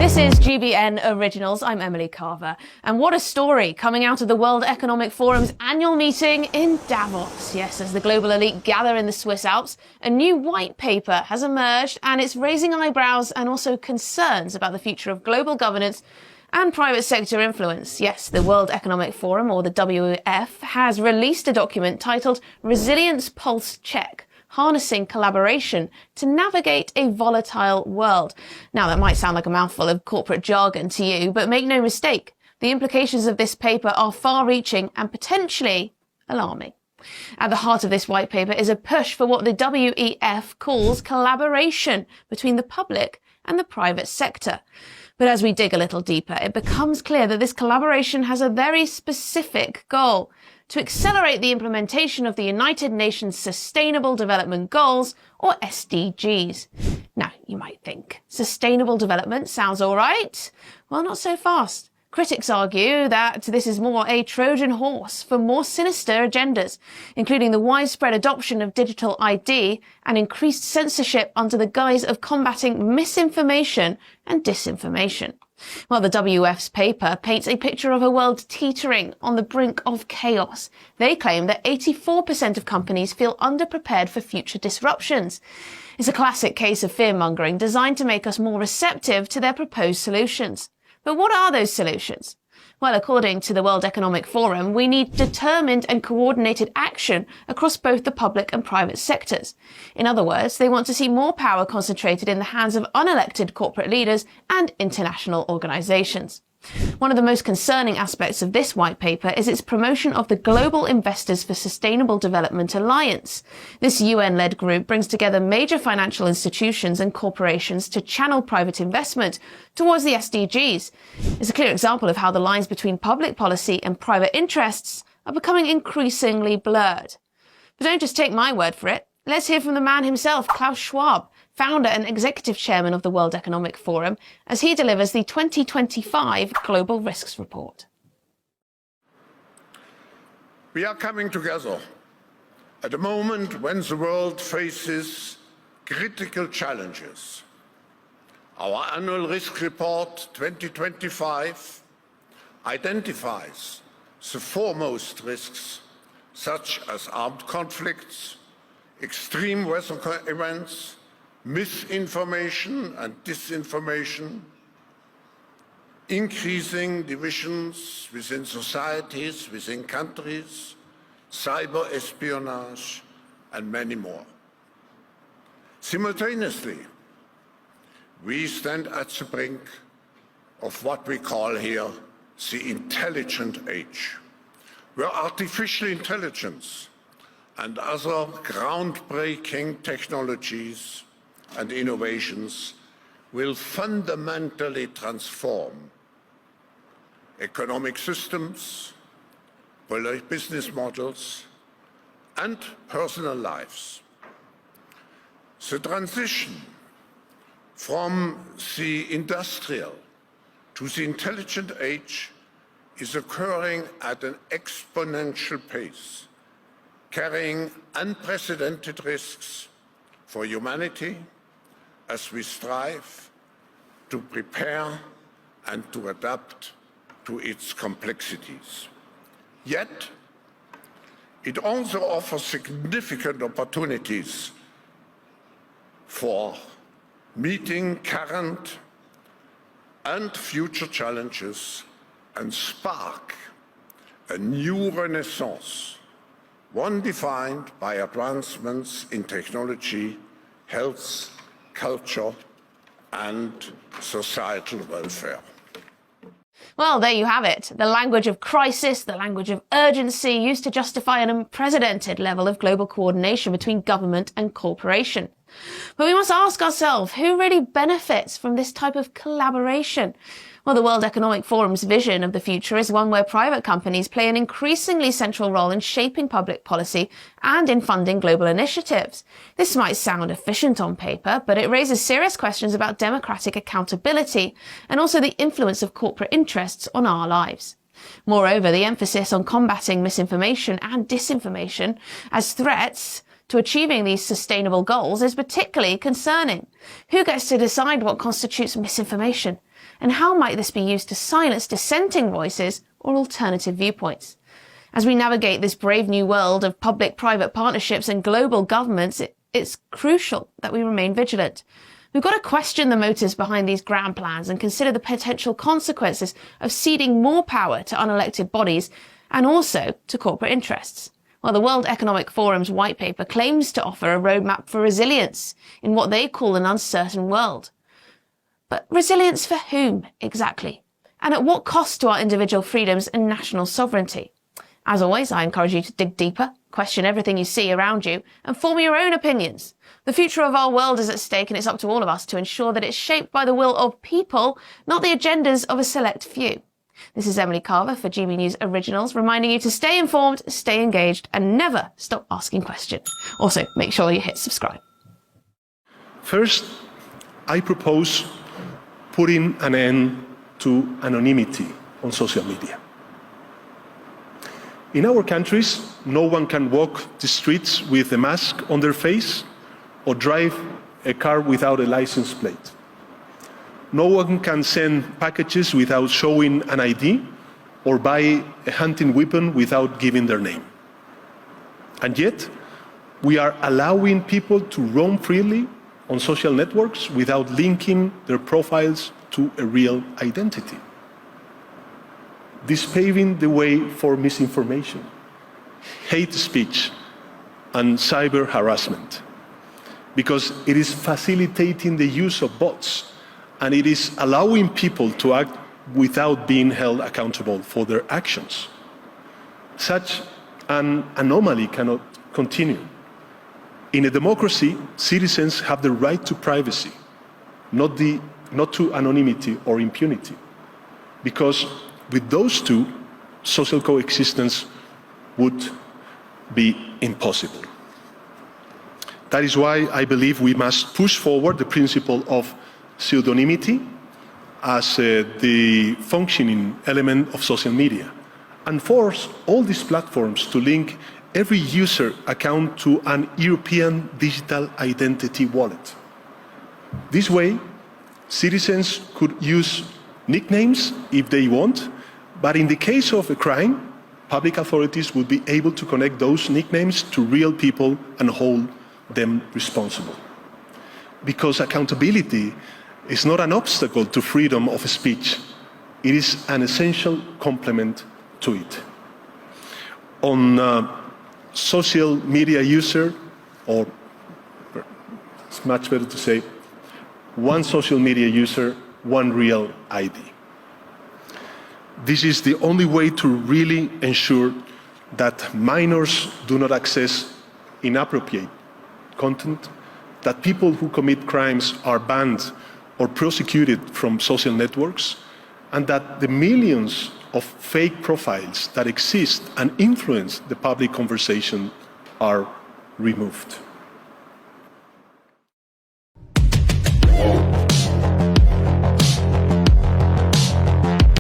This is GBN Originals. I'm Emily Carver. And what a story coming out of the World Economic Forum's annual meeting in Davos. Yes, as the global elite gather in the Swiss Alps, a new white paper has emerged and it's raising eyebrows and also concerns about the future of global governance and private sector influence. Yes, the World Economic Forum, or the WEF, has released a document titled Resilience Pulse Check: Harnessing Collaboration to Navigate a Volatile World. Now, that might sound like a mouthful of corporate jargon to you, but make no mistake, the implications of this paper are far-reaching and potentially alarming. At the heart of this white paper is a push for what the WEF calls collaboration between the public and the private sector. But as we dig a little deeper, it becomes clear that this collaboration has a very specific goal: to accelerate the implementation of the United Nations Sustainable Development Goals, or SDGs. Now, you might think, sustainable development sounds all right. Well, not so fast. Critics argue that this is more a Trojan horse for more sinister agendas, including the widespread adoption of digital ID and increased censorship under the guise of combating misinformation and disinformation. Well, the WEF's paper paints a picture of a world teetering on the brink of chaos. They claim that 84% of companies feel underprepared for future disruptions. It's a classic case of fear-mongering designed to make us more receptive to their proposed solutions. But what are those solutions? Well, according to the World Economic Forum, we need determined and coordinated action across both the public and private sectors. In other words, they want to see more power concentrated in the hands of unelected corporate leaders and international organizations. One of the most concerning aspects of this white paper is its promotion of the Global Investors for Sustainable Development Alliance. This UN-led group brings together major financial institutions and corporations to channel private investment towards the SDGs. It's a clear example of how the lines between public policy and private interests are becoming increasingly blurred. But don't just take my word for it. Let's hear from the man himself, Klaus Schwab, founder and executive chairman of the World Economic Forum, as he delivers the 2025 Global Risks Report. We are coming together at a moment when the world faces critical challenges. Our annual risk report 2025 identifies the foremost risks, such as armed conflicts, extreme weather events, misinformation and disinformation, increasing divisions within societies, within countries, cyber espionage, and many more. Simultaneously, we stand at the brink of what we call here the intelligent age, where artificial intelligence and other groundbreaking technologies and innovations will fundamentally transform economic systems, business models, and personal lives. The transition from the industrial to the intelligent age is occurring at an exponential pace, carrying unprecedented risks for humanity as we strive to prepare and to adapt to its complexities. Yet, it also offers significant opportunities for meeting current and future challenges and spark a new renaissance, one defined by advancements in technology, health, culture, and societal welfare. Well, there you have it. The language of crisis, the language of urgency used to justify an unprecedented level of global coordination between government and corporation. But we must ask ourselves, who really benefits from this type of collaboration? Well, the World Economic Forum's vision of the future is one where private companies play an increasingly central role in shaping public policy and in funding global initiatives. This might sound efficient on paper, but it raises serious questions about democratic accountability and also the influence of corporate interests on our lives. Moreover, the emphasis on combating misinformation and disinformation as threats to achieving these sustainable goals is particularly concerning. Who gets to decide what constitutes misinformation? And how might this be used to silence dissenting voices or alternative viewpoints? As we navigate this brave new world of public-private partnerships and global governments, it's crucial that we remain vigilant. We've got to question the motives behind these grand plans and consider the potential consequences of ceding more power to unelected bodies and also to corporate interests. Well, the World Economic Forum's white paper claims to offer a roadmap for resilience in what they call an uncertain world. But resilience for whom, exactly? And at what cost to our individual freedoms and national sovereignty? As always, I encourage you to dig deeper, question everything you see around you, and form your own opinions. The future of our world is at stake, and it's up to all of us to ensure that it's shaped by the will of people, not the agendas of a select few. This is Emily Carver for GB News Originals, reminding you to stay informed, stay engaged, and never stop asking questions. Also, make sure you hit subscribe. First, I propose putting an end to anonymity on social media. In our countries, no one can walk the streets with a mask on their face or drive a car without a license plate. No one can send packages without showing an ID or buy a hunting weapon without giving their name. And yet, we are allowing people to roam freely on social networks without linking their profiles to a real identity. This paving the way for misinformation, hate speech, and cyber harassment, because it is facilitating the use of bots and it is allowing people to act without being held accountable for their actions. Such an anomaly cannot continue. In a democracy, citizens have the right to privacy, not to anonymity or impunity, because with those two, social coexistence would be impossible. That is why I believe we must push forward the principle of pseudonymity as the functioning element of social media and force all these platforms to link every user account to an European digital identity wallet. This way, citizens could use nicknames if they want, but in the case of a crime, public authorities would be able to connect those nicknames to real people and hold them responsible. Because accountability is not an obstacle to freedom of speech, it is an essential complement to it. On social media user, or it's much better to say, one social media user, one real ID. This is the only way to really ensure that minors do not access inappropriate content, that people who commit crimes are banned or prosecuted from social networks, and that the millions of fake profiles that exist and influence the public conversation are removed.